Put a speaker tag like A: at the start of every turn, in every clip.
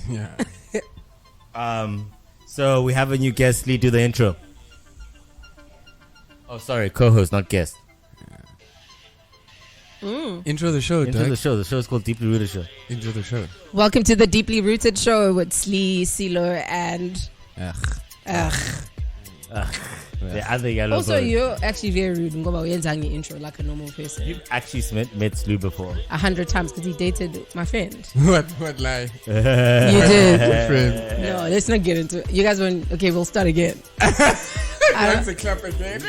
A: Yeah. So we have a new guest. Lee, do the intro. Oh, sorry, co-host, not guest.
B: Intro the show.
A: Intro the show. The show is called Deeply Rooted Show.
B: Intro the show.
C: Welcome to the Deeply Rooted Show with Slee, Silo, and
A: The other yellow.
C: Also, you're actually very rude. Ngoba uyenza intro like a normal person.
A: You've actually met Slu before
C: 100 times because he dated my friend.
B: What lie?
C: You did.
B: What friend?
C: No, let's not get into it. You guys went. Okay, we'll start again.
B: That's a clap again.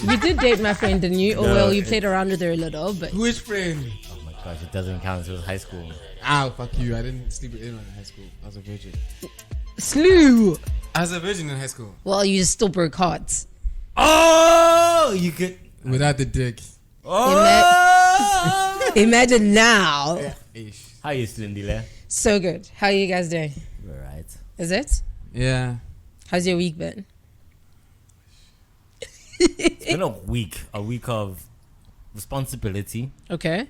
C: You did date my friend, didn't you? Oh, well, you played around with her a little, but...
B: Which friend?
A: Oh my gosh, it doesn't count. It was high school.
B: Ow, fuck you. I didn't sleep with anyone in high school. I was a virgin.
C: Slew!
B: I was a virgin in high school.
C: Well, you still broke hearts.
A: Oh, you could...
B: Without the dick.
A: Oh!
C: Imagine now.
B: Ish.
A: How are you, Silindile?
C: So good. How are you guys doing?
A: All right.
C: Is it?
B: Yeah.
C: How's your week been?
A: It's been a week of responsibility,
C: Okay.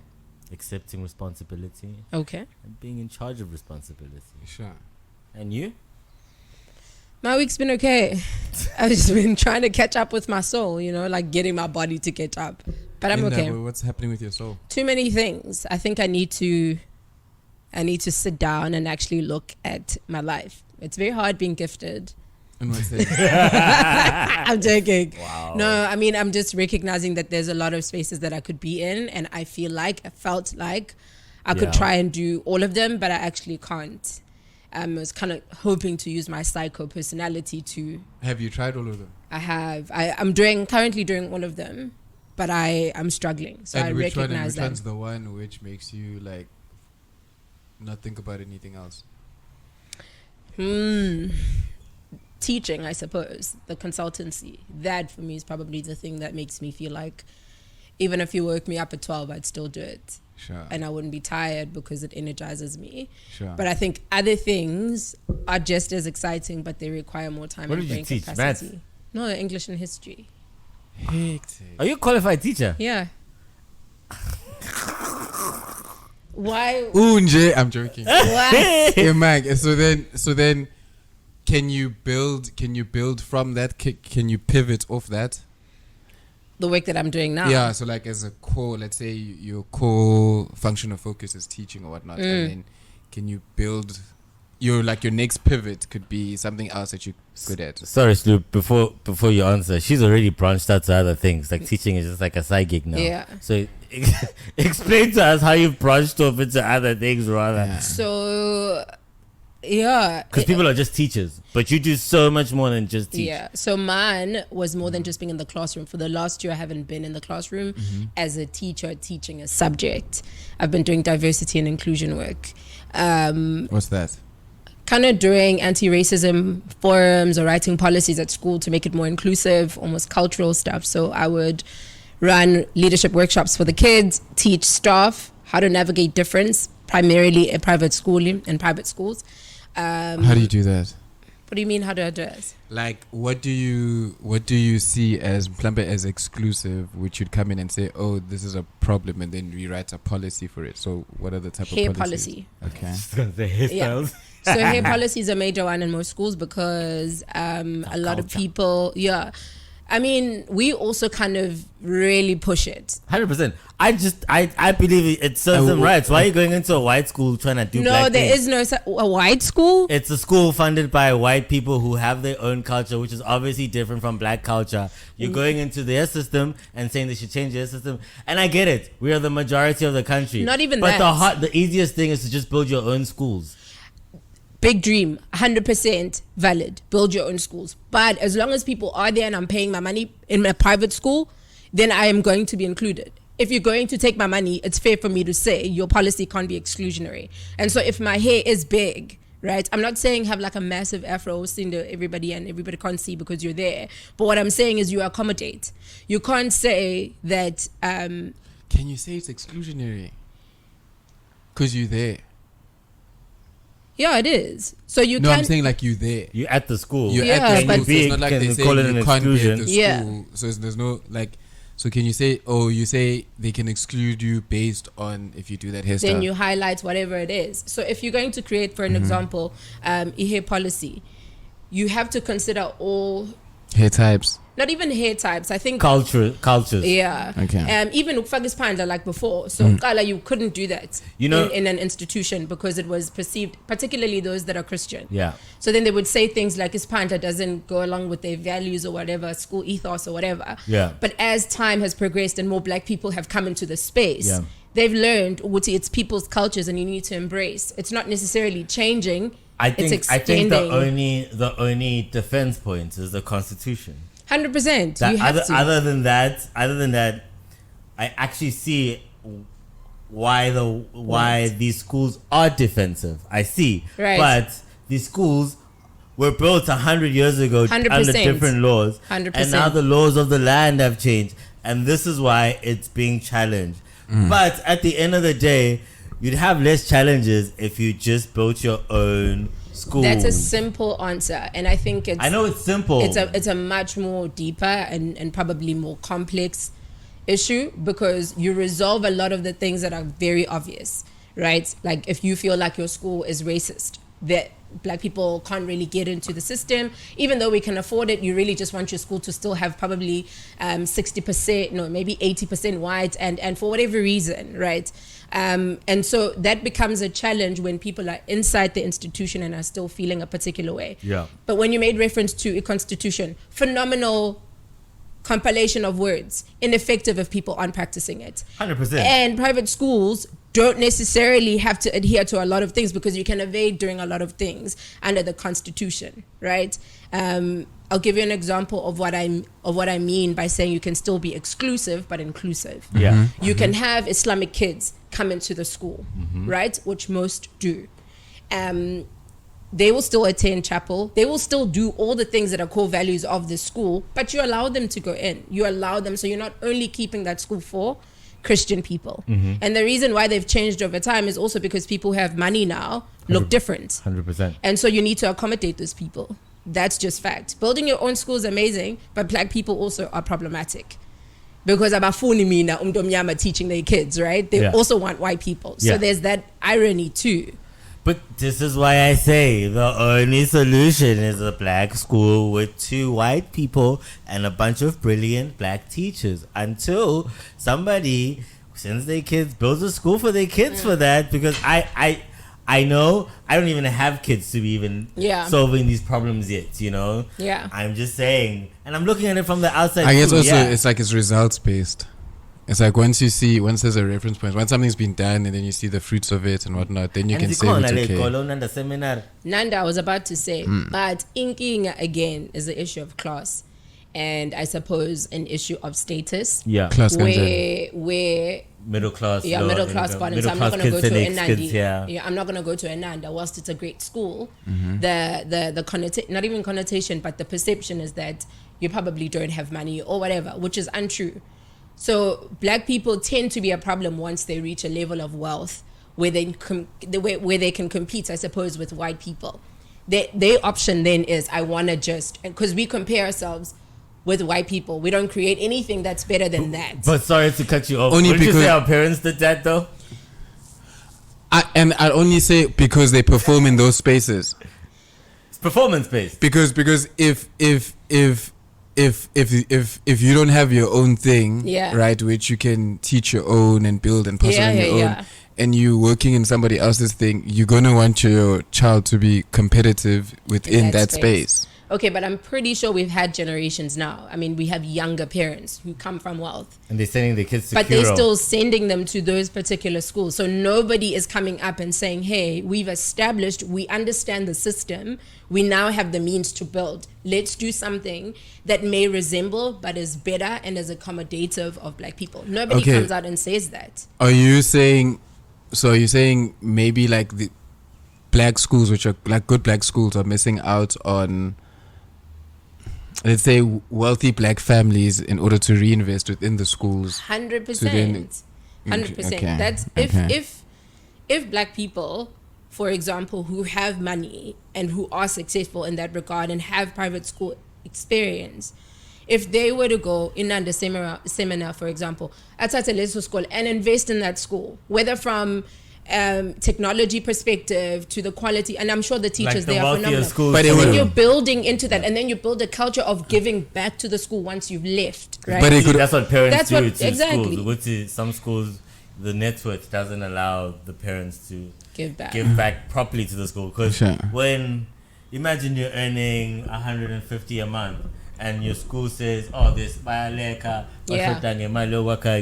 A: accepting responsibility,
C: Okay.
A: and being in charge of responsibility.
B: Sure.
A: And you?
C: My week's been okay. I've just been trying to catch up with my soul, like getting my body to catch up. But I'm okay.
B: What's happening with your soul?
C: Too many things. I think I need to sit down and actually look at my life. It's very hard being gifted.
B: And what's that?
C: I'm joking.
A: Wow.
C: No, I mean, I'm just recognizing that there's a lot of spaces that I could be in, and I felt like I could try and do all of them, but I actually can't. I was kind of hoping to use my psycho personality to...
B: Have you tried all of them?
C: I have. I'm currently doing all of them, but I'm struggling. So
B: and
C: I recognize
B: which
C: that.
B: one's the one which makes you like not think about anything else?
C: Teaching, I suppose, the consultancy. That for me is probably the thing that makes me feel like even if you woke me up at 12, I'd still do it.
B: Sure.
C: And I wouldn't be tired because it energizes me.
B: Sure.
C: But I think other things are just as exciting, but they require more time
A: What
C: and
A: did you
C: brain
A: teach?
C: capacity.
A: Maths?
C: No, English and history.
B: Hectic.
A: Are you a qualified teacher?
C: Yeah. Why?
B: Unje, I'm joking.
C: Why?
B: Yeah, Mag. So then, can you build from that? Can you pivot off that?
C: The work that I'm doing now.
B: Yeah. So like as a core, let's say your core function of focus is teaching or whatnot, and then can you build your next pivot could be something else that you're good at.
A: Sorry, Slu, before you answer, she's already branched out to other things. Like teaching is just like a side gig now.
C: Yeah.
A: So explain to us how you've branched off into other things rather.
B: Yeah.
C: So, yeah.
A: Because people are just teachers, but you do so much more than just teach.
C: Yeah. So mine was more than just being in the classroom. For the last year, I haven't been in the classroom as a teacher teaching a subject. I've been doing diversity and inclusion work.
B: What's that?
C: Kind of doing anti-racism forums or writing policies at school to make it more inclusive, almost cultural stuff. So I would run leadership workshops for the kids, teach staff how to navigate difference, primarily in private schools.
B: How do you do that?
C: What do you mean, how do I do it?
B: Like, what do you see as mhlambe as exclusive, which you'd come in and say, oh, this is a problem, and then we write a policy for it. So what are the type
C: Hair
B: of policies?
C: policy.
B: Okay.
A: Just gonna say hairstyles.
C: Yeah. So hair policy is a major one in most schools because a lot of people, I mean, we also kind of really push it.
A: 100%. I believe it serves them rights. Why are you going into a white school trying to do black things?
C: No, is no a white school.
A: It's a school funded by white people who have their own culture, which is obviously different from black culture. You're going into their system and saying they should change their system. And I get it. We are the majority of the country.
C: Not even
A: but
C: that.
A: the easiest thing is to just build your own schools.
C: Big dream, 100% valid. Build your own schools. But as long as people are there and I'm paying my money in my private school, then I am going to be included. If you're going to take my money, it's fair for me to say your policy can't be exclusionary. And so if my hair is big, right? I'm not saying have like a massive afro seen to everybody and everybody can't see because you're there. But what I'm saying is you accommodate. You can't say that...
B: Can you say it's exclusionary? Because you're there.
C: Yeah, it is. So you
B: No,
C: can't...
B: I'm saying like you there.
A: You're at the school.
B: You're
C: Yeah,
B: at the
C: but-
B: school, so it's not like they say
A: call it
B: you
A: an
B: can't be at
A: exclusion.
B: the school.
C: Yeah.
B: So there's no like. So can you say, you say they can exclude you based on if you do that hairstyle?
C: Then you highlight whatever it is. So if you're going to create, for an example, hair policy, you have to consider all
B: hair types.
C: Not even hair types. I think
A: cultures.
C: Yeah.
B: Okay.
C: Even Ufagis Panda, like before. So Kala, you couldn't do that. In an institution because it was perceived, particularly those that are Christian.
A: Yeah.
C: So then they would say things like Ispanda doesn't go along with their values or whatever, school ethos or whatever.
A: Yeah.
C: But as time has progressed and more black people have come into the space,
A: yeah.
C: they've learned it's people's cultures and you need to embrace. It's not necessarily changing.
A: I think the only defense point is the Constitution.
C: 100%.
A: Other than that, I actually see why these schools are defensive. I see,
C: right.
A: But these schools were built 100 years ago
C: 100%.
A: under different laws,
C: 100%.
A: and now the laws of the land have changed, and this is why it's being challenged. But at the end of the day, you'd have less challenges if you just built your own school.
C: That's a simple answer, and I think I know
A: it's simple.
C: It's a much more deeper and probably more complex issue because you resolve a lot of the things that are very obvious, right? Like if you feel like your school is racist, that black people can't really get into the system, even though we can afford it. You really just want your school to still have probably 60%, no, maybe 80% white, and for whatever reason, right? And so that becomes a challenge when people are inside the institution and are still feeling a particular way.
A: Yeah.
C: But when you made reference to a constitution, phenomenal compilation of words, ineffective if people aren't practicing it.
A: 100%.
C: And private schools don't necessarily have to adhere to a lot of things because you can evade doing a lot of things under the Constitution, right? I'll give you an example of what I mean by saying you can still be exclusive but inclusive.
A: Yeah.
C: You can have Islamic kids come into the school, right? Which most do. They will still attend chapel. They will still do all the things that are core values of the school, but you allow them to go in. You allow them, so you're not only keeping that school for Christian people. And the reason why they've changed over time is also because people who have money now look different.
A: 100%.
C: And so you need to accommodate those people. That's just fact. Building your own school is amazing, but black people also are problematic. Because abafuni mina umdomnyama teaching their kids, right? They also want white people. So there's that irony too.
A: But this is why I say the only solution is a black school with 2 white people and a bunch of brilliant black teachers until somebody sends their kids, builds a school for their kids for that. Because I know I don't even have kids to be even solving these problems yet, you know?
C: Yeah.
A: I'm just saying, and I'm looking at it from the outside.
B: I guess also it's like it's results based. It's like once there's a reference point, once something's been done and then you see the fruits of it and whatnot, then you can say it's okay.
C: Nanda, I was about to say, but inking again is the issue of class. And I suppose an issue of status.
A: Yeah.
B: Class
C: where
A: middle class.
C: Yeah, middle class bottom. So I'm not going to go to Enandi. Yeah, I'm not going to go to Enanda. Whilst it's a great school, the not even connotation, but the perception is that you probably don't have money or whatever, which is untrue. So black people tend to be a problem once they reach a level of wealth where they can compete, I suppose, with white people. Their option then is, I want to just, because we compare ourselves with white people. We don't create anything that's better than that.
A: But sorry to cut you off.
B: Only
A: Would you
B: because
A: say our parents did that though?
B: I only say because they perform in those spaces.
A: It's performance based.
B: Because if you don't have your own thing, right, which you can teach your own and build and pass on your own, and you working in somebody else's thing, you're gonna want your child to be competitive within that space.
C: Okay, but I'm pretty sure we've had generations now. I mean, we have younger parents who come from wealth.
A: And they're sending their kids to
C: But they're still sending them to those particular schools. So nobody is coming up and saying, hey, we've established, we understand the system. We now have the means to build. Let's do something that may resemble, but is better and is accommodative of black people. Nobody comes out and says that.
B: Are you saying maybe like the black schools, which are like good black schools, are missing out on, let's say, wealthy black families in order to reinvest within the schools?
C: 100%. 100%.
B: Okay.
C: That's if black people, for example, who have money and who are successful in that regard and have private school experience, if they were to go in under seminar, for example, at a leso school and invest in that school, whether from technology perspective to the quality, and I'm sure the teachers there are phenomenal.
A: But
C: then you're building into that, and then you build a culture of giving back to the school once you've left, right?
A: But that's what parents do to
C: exactly.
A: schools. Which is, some schools, the network doesn't allow the parents to give back properly to the school, because when imagine you're earning 150 a month and your school says, oh, this bayaleka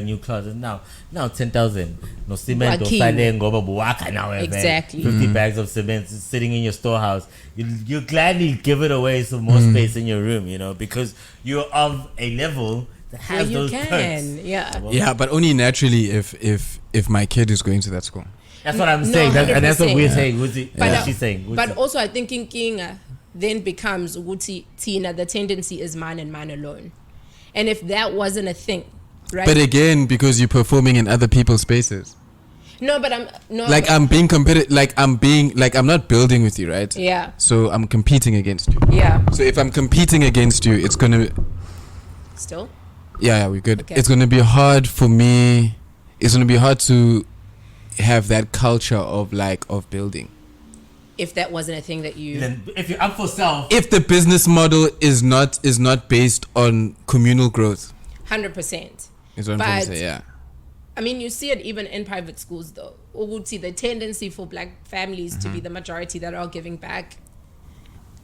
A: new closet now 10,000 no cement or now
C: exactly
A: 50 bags of cement sitting in your storehouse. You gladly give it away some more space in your room, because you're of a level that has those perks.
C: Yeah,
B: but only naturally if my kid is going to that school.
A: That's what I'm saying. And that's what we're saying. What she's saying.
C: But also, I think Kinga then becomes Tina. The tendency is mine and mine alone. And if that wasn't a thing, right?
B: But again, because you're performing in other people's spaces.
C: No, but
B: I'm being competitive. I'm not building with you, right?
C: Yeah.
B: So I'm competing against you.
C: Yeah.
B: So if I'm competing against you, it's gonna.
C: Still.
B: Yeah, we're good.
C: Okay.
B: It's gonna be hard for me. It's gonna be hard to have that culture of building.
C: If that wasn't a thing that you,
A: then if you're up for self,
B: if the business model is not based on communal growth,
C: 100%.
B: Is what I'm trying to say. Yeah.
C: I mean, you see it even in private schools, though. Uguti, the tendency for black families to be the majority that are giving back.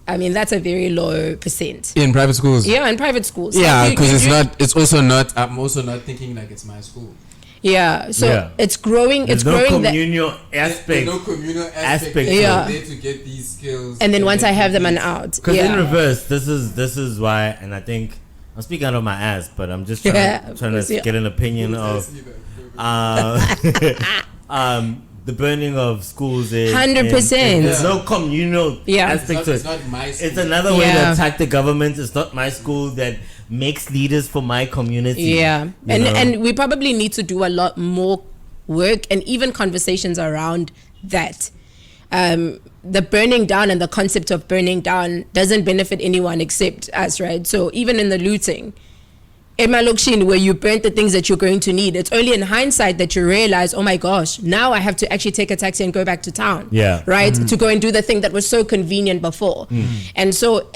C: I mean, that's a very low percent.
B: In private schools.
C: Yeah, in private schools.
B: Yeah, because it's also not. I'm also not thinking like it's my school.
C: Yeah, so it's growing.
A: There's no communal aspect.
B: There's no communal aspect.
C: Yeah,
B: there to get these skills.
C: And then once I have them, I'm out.
A: Because in reverse, this is why, and I think I'm speaking out of my ass, but I'm just trying to get an opinion of the burning of schools.
C: 100%.
A: There's no communal aspect to it.
B: It's not my school.
A: It's another way to attack the government. It's not my school that makes leaders for my community.
C: Yeah, and we probably need to do a lot more work and even conversations around that. The burning down and the concept of burning down doesn't benefit anyone except us, right? So even in the looting, where you burnt the things that you're going to need, it's only in hindsight that you realize, oh my gosh, now I have to actually take a taxi and go back to town.
A: Yeah.
C: Right? To go and do the thing that was so convenient before. And so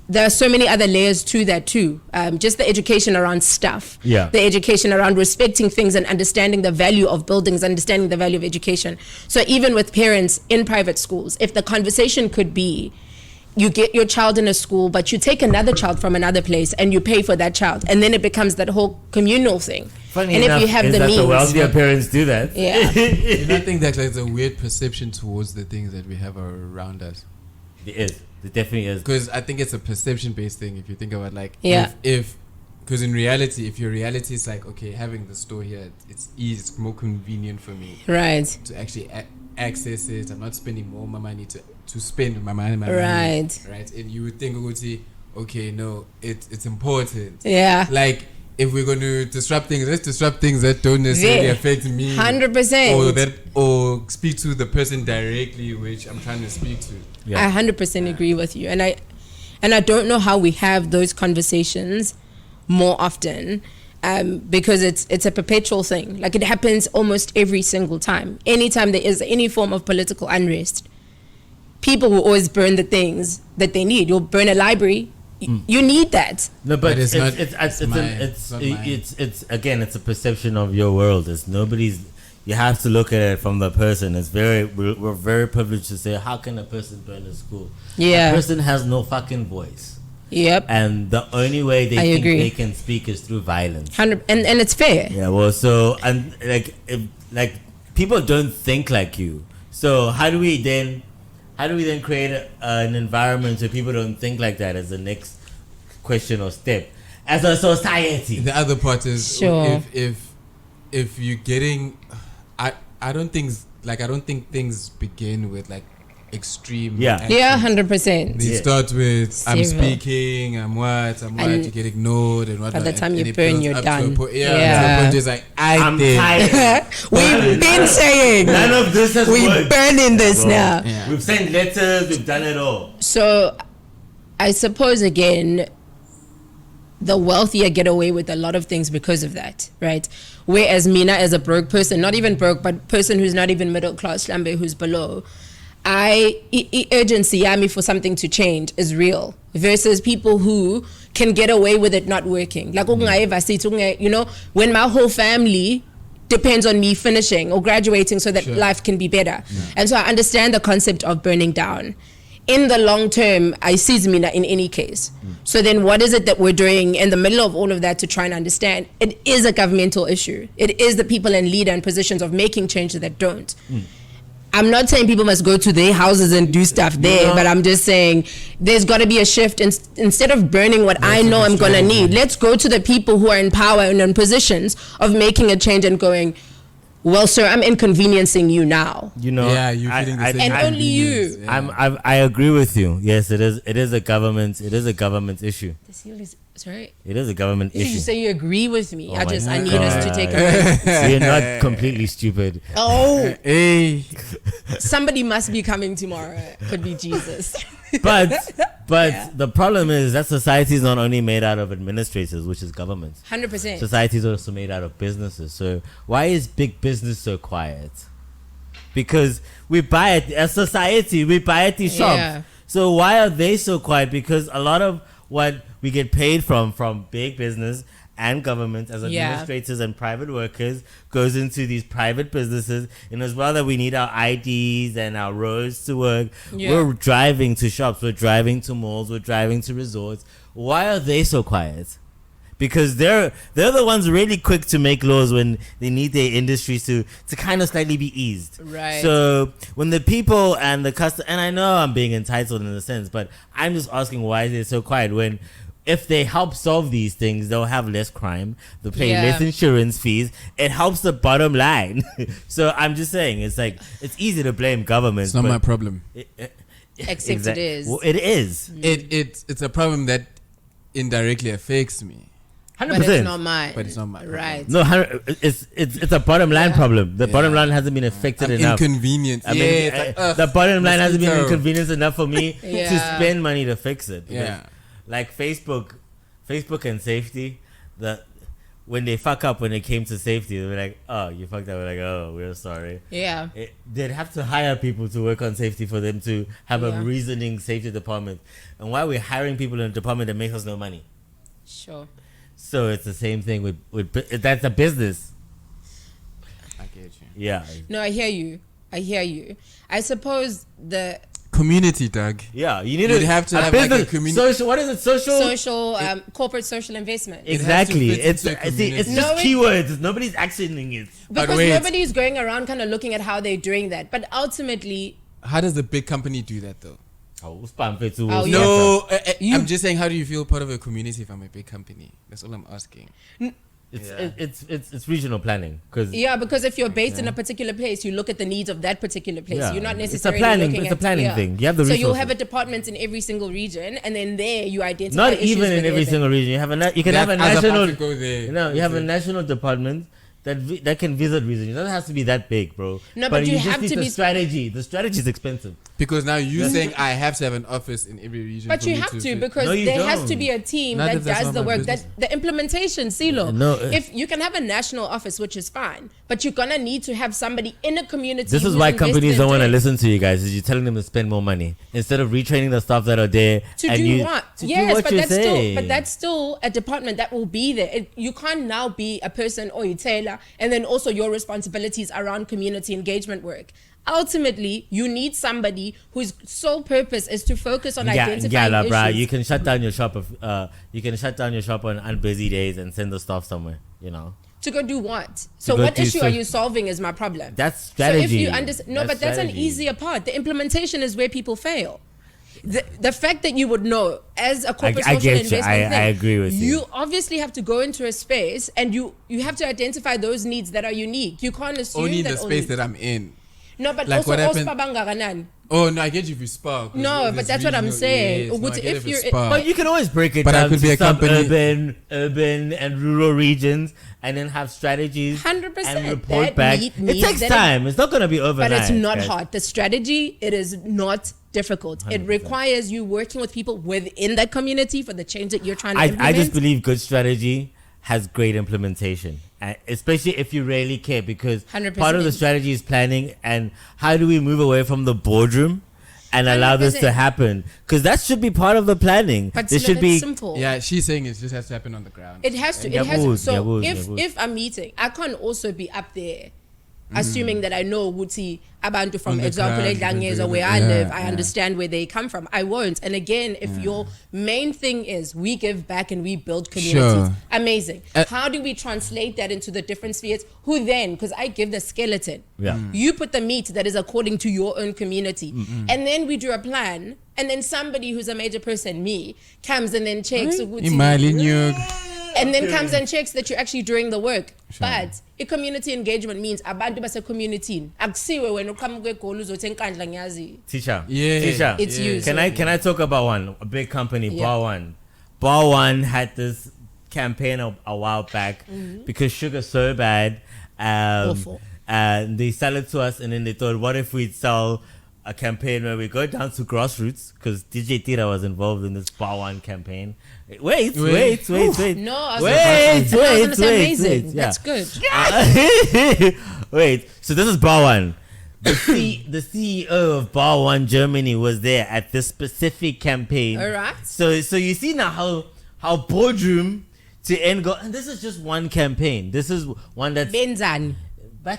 C: there are so many other layers to that too. Just the education around stuff.
A: Yeah.
C: The education around respecting things and understanding the value of buildings, understanding the value of education. So even with parents in private schools, if the conversation could be, you get your child in a school, but you take another child from another place and you pay for that child. And then it becomes that whole communal thing.
A: Funny
C: and
A: enough,
C: if you have the means.
A: The wealthier parents do that.
C: Yeah.
B: Do you think that there's a weird perception towards the things that we have around us?
A: There is. There definitely is.
B: Because I think it's a perception-based thing. If you think about because in reality, if your reality is like, okay, having the store here, it's easy, it's more convenient for me.
C: Right.
B: To actually access it. I'm not spending more my money to spend my money.
C: Right.
B: Right. And you would think, okay, no, it's important.
C: Yeah.
B: Like, if we're going to disrupt things, let's disrupt things that don't necessarily affect me.
C: 100%.
B: Or speak to the person directly, which I'm trying to speak to.
C: Yeah. I 100% agree with you. And I don't know how we have those conversations more often, because it's a perpetual thing. Like, it happens almost every single time. Anytime there is any form of political unrest, people will always burn the things that they need. You'll burn a library. You need that.
A: No, but it's again, it's a perception of your world. It's nobody's. You have to look at it from the person. We're very privileged to say, how can a person burn a school?
C: Yeah,
A: a person has no fucking voice.
C: Yep.
A: And the only way they think they can speak is through violence.
C: 100, and it's fair.
A: Yeah. Well, so and like people don't think like you. So how do we then create an environment where people don't think like that as the next question or step as a society?
B: The other part is if you're getting, I don't think things begin with like extreme.
C: Yeah, 100%.
B: They start with I'm speaking, I'm what, you get ignored and whatnot.
C: By the time you burn, you're done.
B: Just like I'm
A: tired.
C: We've been saying
A: none of this has worked.
C: We're burning this now.
A: Yeah. We've sent letters. We've done it all.
C: So, I suppose again, the wealthier get away with a lot of things because of that, right? Whereas Mina, as a broke person, not even broke, but person who's not even middle class, Lambe, who's below, urgency yami for something to change is real versus people who can get away with it not working. Like, you know, when my whole family depends on me finishing or graduating so that life can be better. And so I understand the concept of burning down. In the long term, I see Mina in any case. So then what is it that we're doing in the middle of all of that to try and understand? It is a governmental issue. It is the people in leader and positions of making change that don't. I'm not saying people must go to their houses and do stuff there, but I'm just saying there's got to be a shift. Instead of burning what I know I'm going to need, let's go to the people who are in power and in positions of making a change and going, well, sir, I'm inconveniencing you now.
A: You know,
B: you're feeling the same
C: and only you.
B: Yeah.
A: I agree with you. Yes, it is a government issue.
C: The seal is sorry.
A: It is a government
C: Did
A: issue.
C: you say you agree with me?
A: Oh
C: I
A: my
C: need us to take a break.
A: So you're not completely stupid.
C: Oh,
B: Hey.
C: somebody must be coming tomorrow. Could be Jesus.
A: But the problem is that society is not only made out of administrators, which is governments.
C: 100%.
A: Society is also made out of businesses. So why is big business so quiet? Because we buy it as society, we buy at these shops.
C: Yeah.
A: So why are they so quiet? Because a lot of what we get paid from big business and government as administrators and private workers goes into these private businesses. And as well that we need our IDs and our roads to work. We're driving to shops, we're driving to malls, we're driving to resorts. Why are they so quiet? Because they're the ones really quick to make laws when they need their industries to kind of slightly be eased.
C: Right.
A: So when the people and the customer, and I know I'm being entitled in a sense, but I'm just asking why they're so quiet when if they help solve these things, they'll have less crime. They'll pay less insurance fees. It helps the bottom line. So I'm just saying, it's like, it's easy to blame government.
B: It's not my problem.
C: Except it is.
A: Well, it is.
B: It's a problem that indirectly affects me.
A: 100%.
C: But it's not mine.
B: But it's not my problem.
C: Right.
A: No, it's a bottom line problem. The bottom line hasn't been affected enough.
B: Inconvenient.
A: I mean, the bottom line hasn't been inconvenienced enough for me to
C: Yeah.
A: spend money to fix it.
B: Yeah.
A: Like Facebook and safety, when they fuck up when it came to safety, they were like, oh, you fucked up. We're like, oh, we're sorry.
C: Yeah.
A: They'd have to hire people to work on safety for them to have a reasoning safety department. And why we're hiring people in a department that makes us no money?
C: Sure.
A: So it's the same thing with that's a business.
B: I get you.
A: Yeah.
C: No, I hear you. I suppose the
B: Community, Doug.
A: Yeah, you need
B: You'd have to have like a community.
A: Social, what is it?
C: social corporate social investment.
A: Exactly.
B: It has to
A: It's
B: fit into a
A: it's
B: community.
A: just keywords. Nobody's actioning it.
C: Because
B: wait.
C: nobody's going around kind of looking at how they're doing that. But ultimately,
B: How does the big company do that though?
A: Oh, spam fit to
C: Oh, yeah.
B: No, I'm just saying, how do you feel part of a community if I'm a big company? That's all I'm asking.
A: It's regional planning because
C: because if you're based in a particular place, you look at the needs of that particular place.
A: Yeah.
C: You're not
A: It's a
C: necessarily
A: planning-
C: looking
A: it's a
C: at
A: planning thing. You have the
C: so you'll
A: resources.
C: have a department in every single region, and then there you identify.
A: not
C: issues
A: even in
C: within
A: every
C: it.
A: single region. You have you can have a
B: As a part
A: national.
B: to go there.
A: No, you have a national department that can visit regions. It doesn't have to be that big, bro.
C: No, but you
A: just
C: have
A: need
C: to
A: the
C: be-
A: strategy. The strategy is expensive.
B: Because now you're saying I have to have an office in every region.
C: But
B: for
C: you
B: me
C: have to
B: fit.
C: because
A: No, you
C: there has
A: don't.
C: to be a team
B: Not
C: that
B: if that's
C: does
B: not
C: the
B: my
C: work. That
B: business.
C: the implementation, Silo.
A: No,
C: if you can have a national office, which is fine, but you're gonna need to have somebody in a community.
A: This is
C: who's
A: why companies
C: invested
A: don't want to
C: in it.
A: listen to you guys. Is you're telling them to spend more money instead of retraining the staff that are there
C: To
A: and
C: do
A: you,
C: what?
A: To
C: Yes,
A: do what
C: but
A: you
C: that's
A: say.
C: still a department that will be there. You can't now be a person or a tailor, and then also your responsibilities around community engagement work. Ultimately, you need somebody whose sole purpose is to focus on identifying issues.
A: bruh. You can shut down your shop on unbusy days and send the staff somewhere. You know.
C: To go do what? So
A: go
C: what
A: do
C: issue
A: so-
C: are you solving is my problem.
A: That's
C: So
A: strategy.
C: if you understand, no, but that's an
A: strategy.
C: easier part. The implementation is where people fail. The fact that you would know as a corporate
A: I
C: social
A: get you.
C: investment
A: I
C: thing,
A: agree with you.
C: You obviously have to go into a space and you have to identify those needs that are unique. You can't assume
B: Only in
C: that
B: the space that I'm in.
C: no, but
B: Like
C: also
B: what happened-
C: Ospa Bangaranani.
B: Oh no, I get you if you spark.
C: No, but that's what I'm saying.
B: Yes, no, I get
C: If
B: it
C: you're-
B: spark.
A: But you can always break it
B: But I
A: down
B: could be
A: to
B: a company-
A: urban and rural regions, and then have strategies
C: 100%.
A: and report
C: That
A: back.
C: means
A: It takes
C: that
A: time. It's not going to be overnight.
C: But it's not
A: guys.
C: hard. The strategy, it is not difficult. It
A: 100%.
C: requires you working with people within that community for the change that you're trying to implement.
A: I just believe good strategy has great implementation, especially if you really care, because
C: 100%.
A: part of the strategy is planning and how do we move away from the boardroom and allow this to
C: 100%.
A: happen, because that should be part of the planning.
C: But
A: This
C: Silo,
A: should be
C: it's simple.
B: Yeah, she's saying it just has to happen on the ground.
C: It has to.
A: Yeah,
C: It has to.
A: boos,
C: So
A: yeah, boos,
C: if
A: yeah, boos.
C: if I'm meeting, I can't also be up there, assuming that I know Wuti abantu from
B: On the
C: example
B: ground,
C: Edlangezo, where I
B: yeah,
C: live. I
B: yeah.
C: understand where they come from. I won't. And again, if your main thing is we give back and we build communities,
B: Sure.
C: amazing. How do we translate that into the different spheres? Who then? Because I give the skeleton.
A: Yeah.
C: You put the meat that is according to your own community, and then we do a plan. And then somebody who's a major person, me, comes and then checks. Ukuthi-
B: Imali nyuga.
C: and then comes and checks that you're actually doing the work. But community engagement means abantu base community. Akusiwe wena uqhamuka egoli uzothi enkandla ngiyazi.
A: Teacher.
B: Yeah.
A: Teacher.
C: It's you.
A: Can I talk about one? A big company,
C: Yeah.
A: Bar One. Bar One had this campaign a while back because sugar's so bad.
C: Awful.
A: They sell it to us, and then they thought, what if we'd sell a campaign where we go down to grassroots, because DJ Tira was involved in this Bar One campaign. Wait.
C: No, I was
A: Wait.
C: gonna say amazing.
A: Yeah.
C: That's good.
A: Wait, so this is Bar One. The CEO of Bar One Germany was there at this specific campaign.
C: All right.
A: So you see now how boardroom to end go, and this is just one campaign. This is one that's
C: Benzani.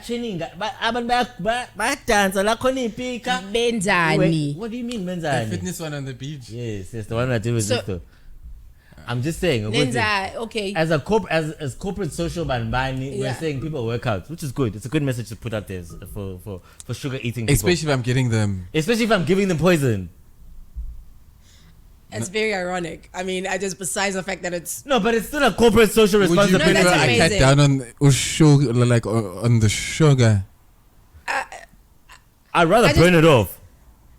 A: training. Dance.
C: Benzani.
A: What do you mean,
B: The
A: Menzani?
B: fitness one on the beach.
A: Yes, the one I did with
C: So-
A: Victor. I'm just saying.
C: Nenza, okay.
A: As a as corporate social banbani, we're
C: Yeah.
A: saying people work out, which is good. It's a good message to put out there for sugar eating people.
B: Especially if I'm getting them.
A: Especially if I'm giving them poison.
C: It's very ironic. I mean, besides the fact that it's
A: No, but it's still a corporate social
B: Would you
A: responsibility.
C: No,
B: prefer
C: that's
B: I cut
C: amazing.
B: down on sugar, like on the sugar?
A: I'd rather
C: I just-
A: burn it off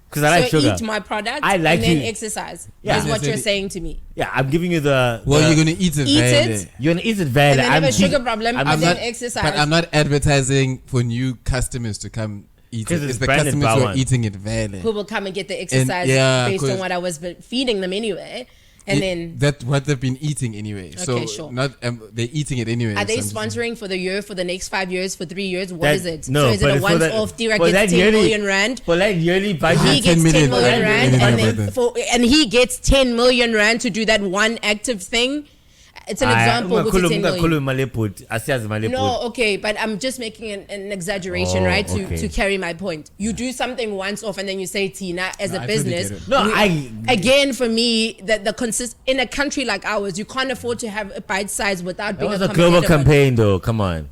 A: because I like
C: so
A: sugar.
C: eat my product
A: I like
C: and then
A: you.
C: exercise.
A: Yeah.
C: Is what
B: Yes,
C: you're
B: it-
C: saying to me.
A: Yeah, I'm giving you the.
B: Well,
A: the-
B: you're gonna eat it.
C: Eat
B: Vele.
C: it.
A: You're gonna eat it valid.
C: And then have a sugar problem,
A: I'm
C: and
A: not-
C: then exercise.
B: But I'm not advertising for new customers to come eat
A: 'Cause
B: it.
A: it's
B: It's the
A: branded
B: customers who
A: Bawan.
B: are eating it. Vele.
C: Who will come and get the exercise
B: yeah,
C: based on
B: 'cause-
C: what I was feeding them anyway. And then
B: that's what they've been eating anyway. So
C: Okay, sure.
B: not they're eating it anyway.
C: are they
B: So I'm just-
C: sponsoring for the year, for the next 5 years, for 3 years? What
A: That-
C: is it?
A: no,
C: so is
A: but
C: it a
A: it's for that-
C: once-off? Dira
A: for that
C: gets 10
A: yearly-
C: million rand.
A: For that yearly budget.
C: He
B: 10
C: gets 10
B: million,
C: million rand,
B: anything
C: and
B: about
C: then
B: that.
C: he gets 10 million rand to do that one active thing. It's an example. Ukuthi 10 million. No, okay, but I'm just making an exaggeration,
A: Oh,
C: right,
A: okay.
C: to carry my point. You do something once off, and then you say, Tina, as
B: No,
C: a
B: I totally
C: business.
B: get it.
A: No,
C: again, for me, in a country like ours, you can't afford to have a bite size without
A: That
C: being
A: was a global
C: competitive.
A: campaign, though. Come on.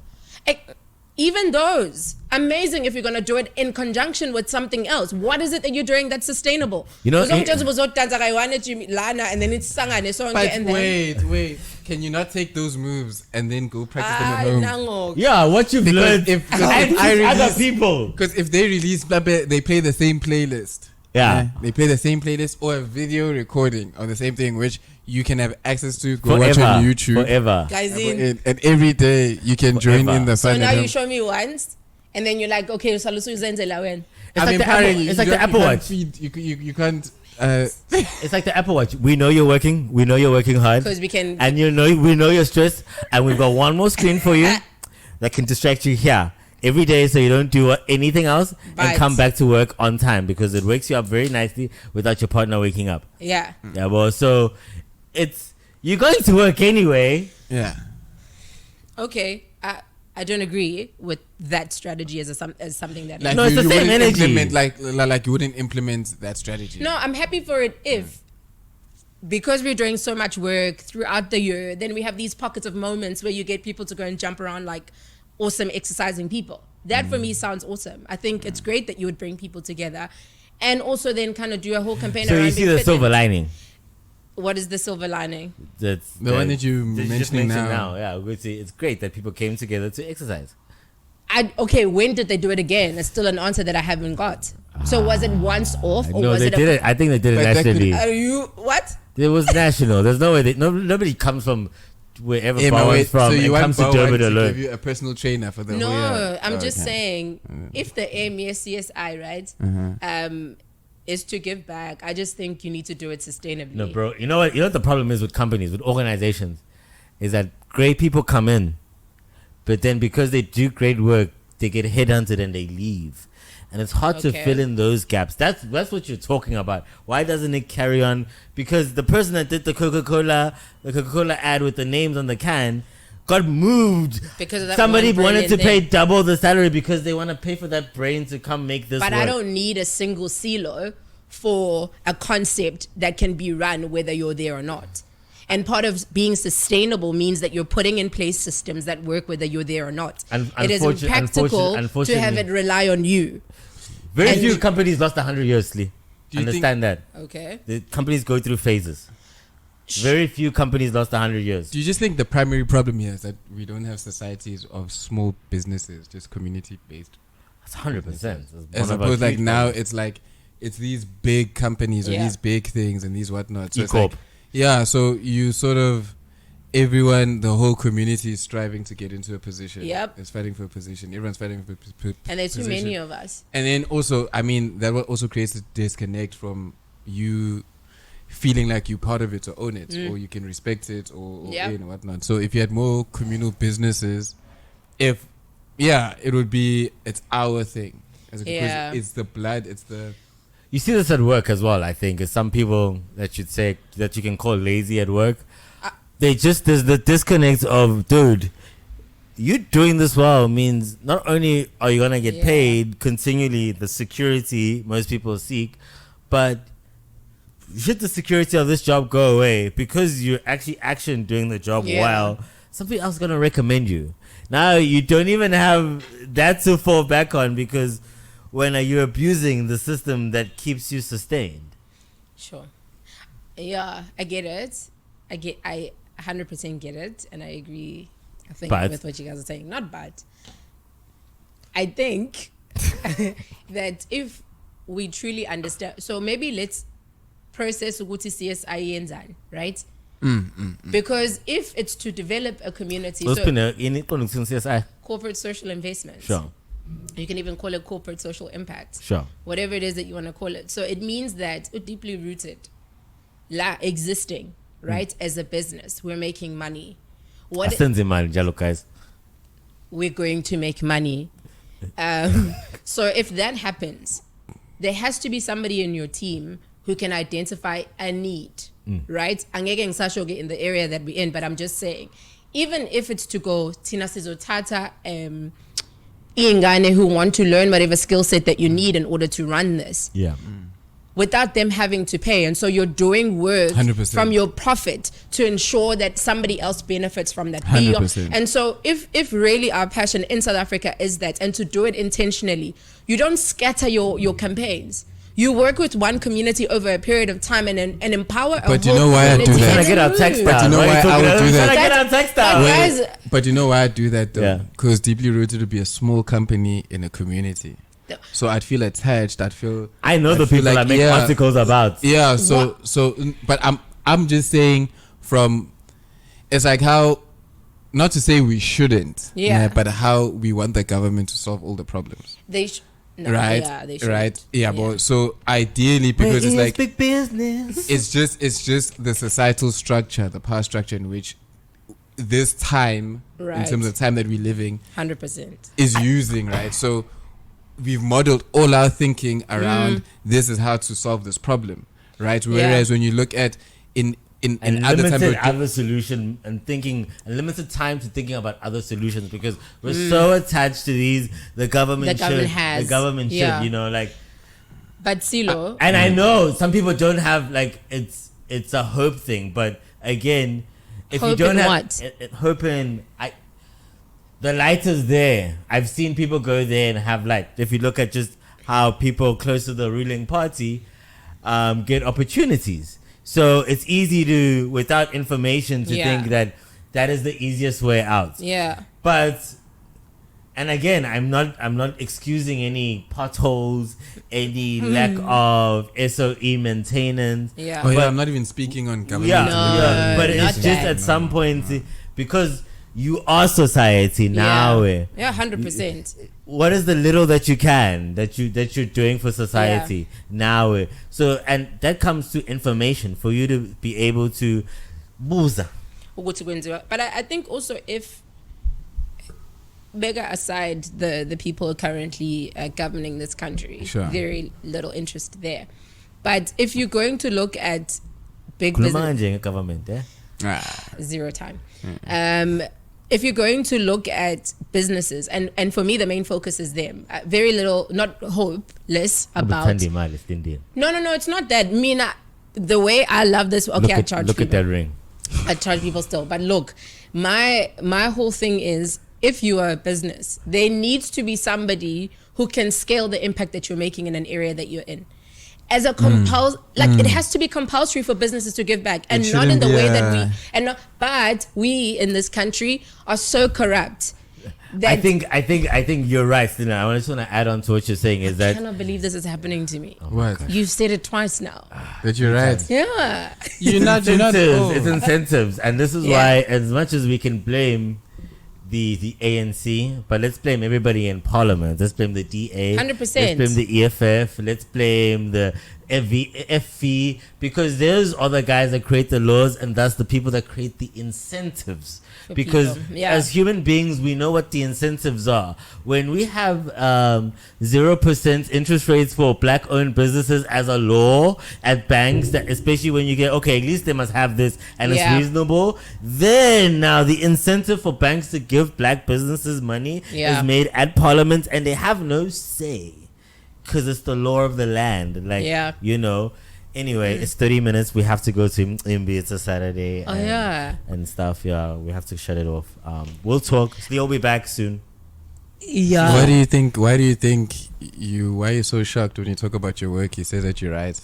C: Even those, amazing if you're going to do it in conjunction with something else. What is it that you're doing that's sustainable?
A: You know,
C: Uzomtshela uzodansa kayi-1 lana, and then it's sangane sonke,
B: But
C: and then
B: wait. Can you not take those moves and then go practice them at home?
C: nango.
A: Yeah, what you've
B: Because
A: learned.
B: if
A: and
B: I
A: teach
B: release-
A: other people.
B: Because if they release Blabe, they play the same playlist.
A: Yeah.
B: They play the same playlist or a video recording of the same thing, which you can have access to. Go watch on YouTube.
A: Forever.
C: Guys, in.
B: And every day you can join
A: Forever.
B: in the
C: So
B: fun.
C: now
B: at
C: you
B: home.
C: show me once, and then you're like, okay, salusu uzenzela wena.
A: It's like the Apple, it's like the Apple Watch.
B: You can't.
A: It's like the Apple Watch. We know you're working. We know you're working hard.
C: Because we can.
A: And we know you're stressed. And we've got one more screen for you that can distract you here every day, so you don't do anything else and
C: Right.
A: come back to work on time, because it wakes you up very nicely without your partner waking up.
C: Yeah.
A: Yeah, well, so you're going to work anyway.
B: Yeah.
C: Okay. I don't agree with that strategy as something that.
B: Like
A: No, it's the same
B: wouldn't
A: energy.
B: implement like you wouldn't implement that strategy.
C: No, I'm happy for it if, because we're doing so much work throughout the year, then we have these pockets of moments where you get people to go and jump around like awesome exercising people. That for me sounds awesome. I think it's great that you would bring people together, and also then kind of do a whole campaign
A: So
C: around
A: you see
C: being
A: the
C: fit.
A: silver lining.
C: What is the silver lining?
A: That's
B: The one that you
A: just
B: mentioning
A: mentioned
B: now.
A: Yeah, we see it's great that people came together to exercise.
C: Okay, when did they do it again? It's still an answer that I haven't got. So was it once off, or
A: No,
C: was
A: they
C: it?
A: did it. I think they did it
B: But that could-
A: nationally.
C: Are you what?
A: It was national. There's no way. Nobody comes from wherever
B: Hey,
A: Bowen's from
B: so you
A: and
B: want
A: comes to
B: Bowen
A: Durban
B: to
A: alone.
B: give you a personal trainer for the whole
C: No,
B: year?
C: I'm just
B: Okay.
C: saying, if the aim is CSI, right, is to give back, I just think you need to do it sustainably.
A: No, bro. You know what? You know what the problem is with companies, with organizations, is that great people come in, but then because they do great work, they get headhunted and they leave. And it's hard to
C: Okay.
A: fill in those gaps. That's what you're talking about. Why doesn't it carry on? Because the person that did the Coca-Cola ad with the names on the can got moved.
C: Because of that
A: Somebody
C: one
A: wanted to
C: brilliant
A: pay
C: thing.
A: double the salary because they want to pay for that brain to come make this
C: But
A: work.
C: I don't need a single silo for a concept that can be run whether you're there or not. And part of being sustainable means that you're putting in place systems that work whether you're there or not. It is impractical to have it rely on you.
A: Very
C: and-
A: few companies lost 100 years, Lee.
B: Do you
A: Understand that.
C: Okay.
A: The companies go through phases. Very few companies lost 100 years.
B: Do you just think the primary problem here is that we don't have societies of small businesses, just community based?
A: That's 100%.
B: As opposed like now it's like it's these big companies or these big things and these whatnot. So it's
A: E-corp.
B: like, yeah, so you sort of everyone, the whole community is striving to get into a position.
C: Yep.
B: It's fighting for a position. Everyone's fighting for a
C: And there's too
B: position.
C: many of us.
B: And then also, I mean, that also creates a disconnect from you feeling like you're part of it or own it or you can respect it or you know, whatnot. So if you had more communal businesses, it would be, it's our thing. Because it's the blood, it's the...
A: You see this at work as well, I think. Is some people that you'd say that you can call lazy at work. There's the disconnect of, dude, you doing this well means not only are you going to get paid continually, the security most people seek, but should the security of this job go away because you're actually doing the job well, somebody else is going to recommend you. Now you don't even have that to fall back on because when are you abusing the system that keeps you sustained?
C: Sure. Yeah, I get it. I 100% get it, and I agree. I think with what you guys are saying. Not but. I think that if we truly understand, so maybe let's process ukuthi CSI yenzani, right? Because if it's to develop a community, so corporate social investment.
A: Sure.
C: You can even call it corporate social impact.
A: Sure.
C: Whatever it is that you want to call it. So it means that it's deeply rooted, existing, right? As a business, we're making money.
A: Guys.
C: We're going to make money. So if that happens, there has to be somebody in your team who can identify a need, right? Angeke ngisasho-ke in the area that we're in, but I'm just saying, even if it's to go, Tina Sizotata, Ingane who want to learn whatever skill set that you need in order to run this.
A: Yeah.
C: Without them having to pay. And so you're doing work
B: 100%.
C: from your profit to ensure that somebody else benefits from that.
B: 100%.
C: And so if really our passion in South Africa is that, and to do it intentionally, you don't scatter your campaigns. You work with one community over a period of time and empower a
B: But you
C: whole
B: know why I do
C: community
B: that?
A: Trying to
C: to
A: get our
C: move.
A: text
B: But
A: out.
B: you know why I would do that?
A: Trying to get our text out.
C: Guys,
B: But you know why I do that though?
A: Yeah.
B: Because Deeply Rooted would be a small company in a community. So I'd feel attached. I know
A: the
B: feel
A: people
B: like,
A: that make articles about.
B: Yeah. So, but I'm just saying it's like how, not to say we shouldn't, but how we want the government to solve all the problems.
C: right? Yeah, they should.
B: Right. Yeah, but so ideally, because it's like
A: big business.
B: it's just the societal structure, the power structure in which this time, in terms of time that we're living,
C: 100%
B: is using, right? So we've modeled all our thinking around this is how to solve this problem, right? Whereas when you look at in other
A: limited
B: time,
A: other solution and thinking, and limited time to thinking about other solutions because we're so attached to these. The government should, you know, like.
C: But Silo,
A: And I know some people don't have like it's a hope thing, but again, if
C: hope
A: you don't
C: in
A: have
C: what?
A: Hope in the light is there. I've seen people go there and have light. If you look at just how people close to the ruling party get opportunities. So it's easy to, without information, to think that is the easiest way out.
C: yeah.
A: But And again, I'm not excusing any potholes, any lack of SOE maintenance.
C: Yeah.
B: Oh yeah,
A: But-
B: I'm not even speaking on government.
A: Yeah, but
C: not
A: it's just
C: that.
A: at some point because you are society now.
C: Yeah, 100%.
A: What is the little that you can that you're doing for society now? So and that comes to information for you to be able to buza.
C: But I think also if beggar aside the people currently governing this country,
B: Sure.
C: very little interest there. But if you're going to look at big business,
A: Kulumanje government,
C: zero time. If you're going to look at businesses, and for me the main focus is them. Very little, not hopeless about. No, it's not that. Mina, the way I love this. Okay, I charge
A: look
C: people.
A: at that ring.
C: I charge people still, but look, my whole thing is, if you are a business, there needs to be somebody who can scale the impact that you're making in an area that you're in. As a it has to be compulsory for businesses to give back, and not in the way that but we in this country are so corrupt. That
A: I think you're right, Stina. I just want to add on to what you're saying is
C: I
A: that
C: cannot believe this is happening to me.
B: What?
C: You've said it twice now.
B: That you're right.
C: Yeah.
B: You're not.
A: it's incentives, and this is
C: Yeah.
A: why, as much as we can blame the ANC, but let's blame everybody in Parliament. Let's blame the DA.
C: 100%.
A: Let's blame the EFF. Let's blame the FV, because there's other guys that create the laws, and that's the people that create the incentives.
C: For
A: Because
C: people. Yeah.
A: as human beings, we know what the incentives are. When we have 0% interest rates for black-owned businesses as a law at banks, that especially when you get, okay, at least they must have this and
C: Yeah.
A: it's reasonable, then now the incentive for banks to give black businesses money
C: Yeah.
A: is made at Parliament, and they have no say because it's the law of the land. Like,
C: Yeah.
A: you know. Anyway, it's 30 minutes. We have to go to Imbi. It's a Saturday.
C: Oh, yeah.
A: And stuff. Yeah, we have to shut it off. We'll talk. Leo will be back soon.
C: Yeah.
B: Why do you think? Why are you so shocked when you talk about your work? You say that you're right.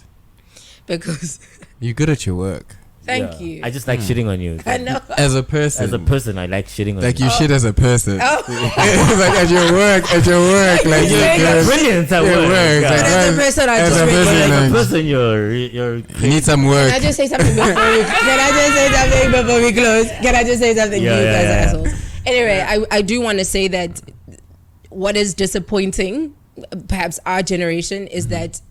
C: Because
B: You're good at your work.
C: thank
A: Yeah.
C: you.
A: I just like shitting on you.
C: I know.
B: As a person.
A: As a person, I like shitting on
B: Like
A: you.
B: you shit as a person.
C: Oh.
B: Like at your work, like you're
C: saying
B: good.
A: Brilliant at
B: Your
A: work.
B: work,
A: Yeah.
B: like,
C: As a person, I
B: as
C: just
B: a
C: really
B: person,
A: As a
B: like,
A: person, you're
B: you need some work.
C: Can I just say something before we close? Can I just say something to you guys, assholes? Anyway, I do want to say that what is disappointing, perhaps our generation, is that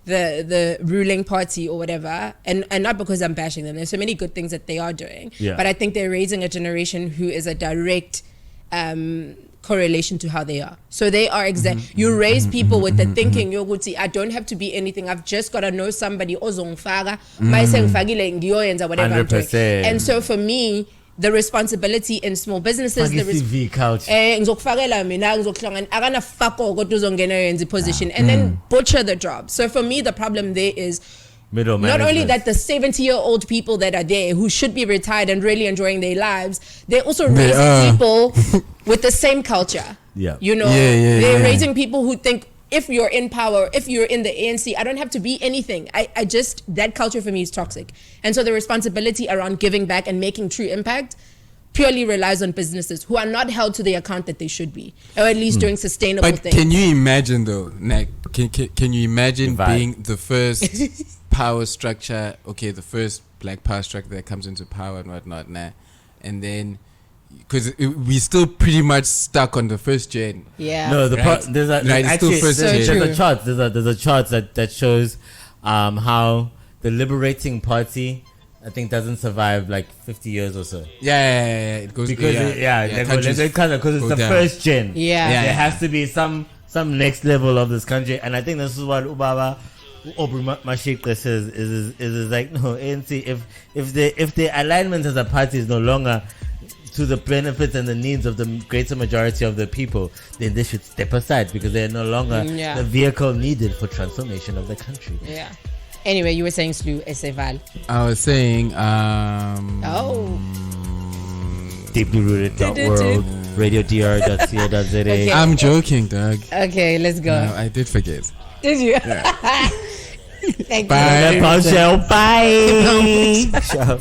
C: the ruling party or whatever, and not because I'm bashing them, there's so many good things that they are doing, but I think they're raising a generation who is a direct correlation to how they are. So they are you raise people with the thinking, yoguti, I don't have to be anything, I've just got to know somebody ozongifaka mayise ngifakile ngiyoyenza whatever I'm doing.
A: 100%.
C: And so for me, the responsibility in small businesses, the
A: CV culture.
C: ngizokufakela mina ngizokuhlangana akana fako kodwa uzongena yenza position and then butcher the job. So for me the problem there is
A: Middle
C: not only
A: management.
C: that the 70-year-old people that are there who should be retired and really enjoying their lives, they also raise people with the same culture.
A: Yeah.
C: You know, they're raising people who think if you're in power, if you're in the ANC, I don't have to be anything. I just, that culture for me is toxic. And so the responsibility around giving back and making true impact purely relies on businesses who are not held to the account that they should be, or at least doing sustainable
B: But
C: things.
B: can you imagine though, like, can you imagine
A: Vibe.
B: being the first power structure, the first black power structure that comes into power and whatnot, and then, because we still pretty much stuck on the first gen.
C: Yeah.
A: No,
B: Right.
A: there's a
B: Right, it's still
A: actually
B: first
A: there's
C: gen.
A: a chart. There's a chart that shows how the liberating party, I think, doesn't survive like 50 years or so.
B: Yeah. It goes
A: Because
B: countries
A: because it's
B: go
A: the
B: down.
A: first gen.
C: Yeah.
A: There has to be some next level of this country, and I think this is what Ubaba Mashikra says is like, no, ANC, if the alignment as a party is no longer to the benefits and the needs of the greater majority of the people, then they should step aside because they are no longer the vehicle needed for transformation of the country.
C: Yeah. Anyway, you were saying Slu Eseval.
B: I was saying,
A: Deeply rooted.world, RadioDR.co.za.
C: Okay.
B: I'm joking, dog.
C: Okay, let's go.
B: No, I did forget.
C: Did you? Thank
B: Bye.
C: you.
A: Bye. Bye. Ciao.